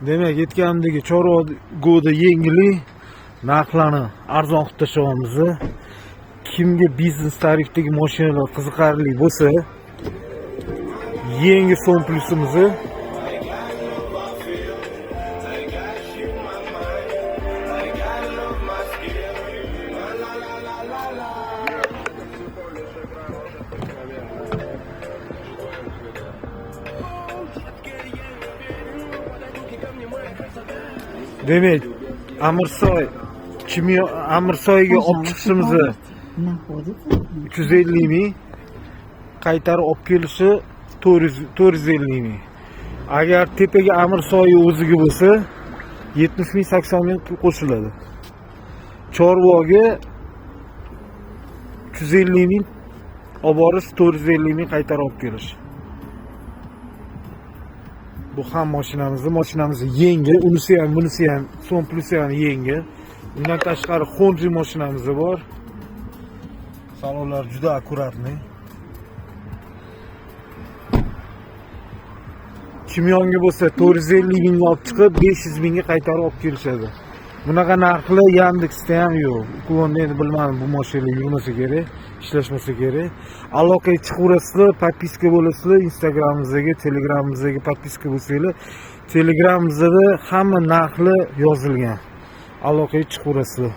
Demak, aytganimdek, Chorvogo'da yengili narxlarni arzon qilib tashyapmiz. Kimga biznes tarifdagi mashinalar qiziqarli bo'lsa, yangi son plusimizni demak, Amirsoyga olib chiqishimizni 350 ming, qaytarib olib kelishi 450 ming. Agar tepaga Amirsoyi o'ziga bo'lsa 70 ming 80 ming pul qo'shiladi. Chorvoga 350 ming olib borish, 450 ming qaytarib olib kelish. Bu ham mashinamiz yangi, unisi ham, bunisi ham, son plusi ham yangi. Bundan tashqari Honda mashinamiz bor. Salonlar juda akkuratni. Kimyonga bo'lsa 450 mingga olib chiqib, 500 mingga qaytarib olib kelishadi. Bunaqa narxlar Yandexda ham yo'q. Uklonni endi bilmadim, bu mashina yurmasa kerak, ishlashmasa kerak. Aloqaga chiqaverasizlar, podpiska bo'lasizlar, Instagramimizga, Telegramimizga podpiska bo'lsanglar, Telegramimizda hamma narxlar yozilgan. Aloqaga chiqaverasizlar.